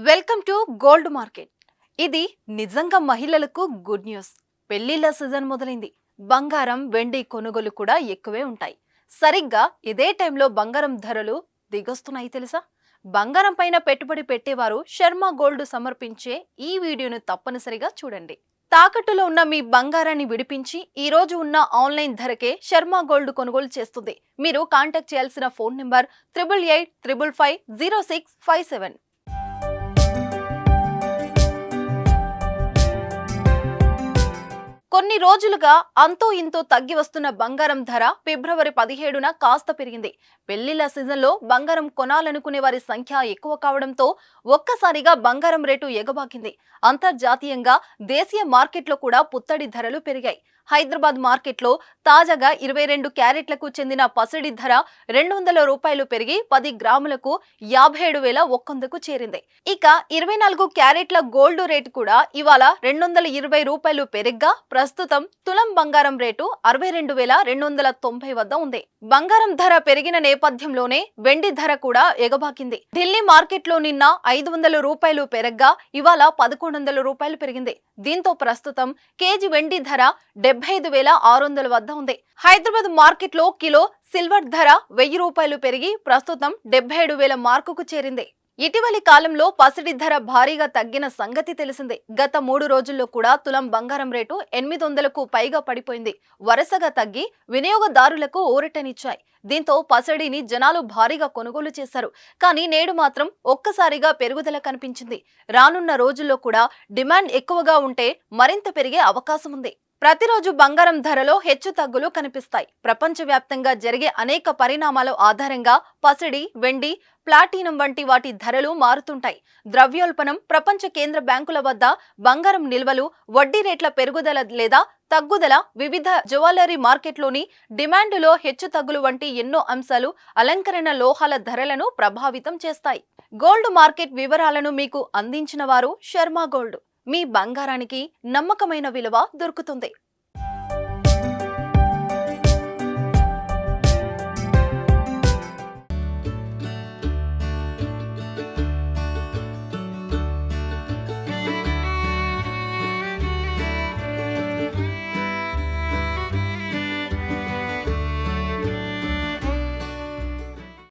Welcome to gold market. ఇది నిజంగా మహిళలకు గుడ్ న్యూస్. పెళ్లిళ్ళ సీజన్ మొదలైంది. బంగారం వెండి కొనుగోలు కూడా ఎక్కువే ఉంటాయి. సరిగ్గా ఇదే టైంలో బంగారం ధరలు దిగొస్తున్నాయి తెలుసా? బంగారం పైన పెట్టుబడి పెట్టేవారు శర్మ గోల్డ్ సమర్పించే ఈ వీడియోను తప్పనిసరిగా చూడండి. తాకట్టులో ఉన్న మీ బంగారాన్ని విడిపించి ఈ రోజు ఉన్న ఆన్లైన్ ధరకే శర్మ గోల్డ్ కొనుగోలు చేస్తుంది. మీరు కాంటాక్ట్ చేయాల్సిన ఫోన్ నెంబర్ 8885550657. కొన్ని రోజులుగా అంతో ఇంతో తగ్గి వస్తున్న బంగారం ధర ఫిబ్రవరి 17న కాస్త పెరిగింది. పెళ్లిళ్ల సీజన్లో బంగారం కొనాలనుకునే వారి సంఖ్య ఎక్కువ కావడంతో ఒక్కసారిగా బంగారం రేటు ఎగబాకింది. అంతర్జాతీయంగా దేశీయ మార్కెట్లో కూడా పుత్తడి ధరలు పెరిగాయి. హైదరాబాద్ మార్కెట్లో తాజాగా 22 క్యారెట్లకు చెందిన పసిడి ధర ₹200 పెరిగి 10 గ్రాములకు 57,100కు చేరింది. ఇక 24 క్యారెట్ల గోల్డ్ రేటు కూడా ఇవాళ ₹220 పెరిగ్గా ప్రస్తుతం తులం బంగారం రేటు 62,290 వద్ద ఉంది. బంగారం ధర పెరిగిన నేపథ్యంలోనే వెండి ధర కూడా ఎగబాకింది. ఢిల్లీ మార్కెట్లో నిన్న ₹500 పెరగ్గా ఇవాళ ₹1,100 పెరిగింది. దీంతో ప్రస్తుతం కేజీ వెండి ధర 75,600 వద్ద ఉంది. హైదరాబాద్ మార్కెట్లో కిలో సిల్వర్ ధర ₹1,000 పెరిగి ప్రస్తుతం 77,000 మార్కుకు చేరింది. ఇటీవలి కాలంలో పసిడి ధర భారీగా తగ్గిన సంగతి తెలిసిందే. గత 3 రోజుల్లో కూడా తులం బంగారం రేటు 800కు పైగా పడిపోయింది. వరుసగా తగ్గి వినియోగదారులకు ఊరటనిచ్చాయి. దీంతో పసిడిని జనాలు భారీగా కొనుగోలు చేశారు. కానీ నేడు మాత్రం ఒక్కసారిగా పెరుగుదల కనిపించింది. రానున్న రోజుల్లో కూడా డిమాండ్ ఎక్కువగా ఉంటే మరింత పెరిగే అవకాశం ఉంది. ప్రతిరోజు బంగారం ధరలో హెచ్చు తగ్గులు కనిపిస్తాయి. ప్రపంచవ్యాప్తంగా జరిగే అనేక పరిణామాల ఆధారంగా పసిడి, వెండి, ప్లాటినం వంటి వాటి ధరలు మారుతుంటాయి. ద్రవ్యోల్బణం, ప్రపంచ కేంద్ర బ్యాంకుల వద్ద బంగారం నిల్వలు, వడ్డీ రేట్ల పెరుగుదల లేదా తగ్గుదల, వివిధ జ్యువెలరీ మార్కెట్లోని డిమాండ్లో హెచ్చు తగ్గులు వంటి ఎన్నో అంశాలు అలంకరణ లోహాల ధరలను ప్రభావితం చేస్తాయి. గోల్డ్ మార్కెట్ వివరాలను మీకు అందించిన వారు శర్మ గోల్డ్. మీ బంగారానికి నమ్మకమైన విలువ దొరుకుతుంది.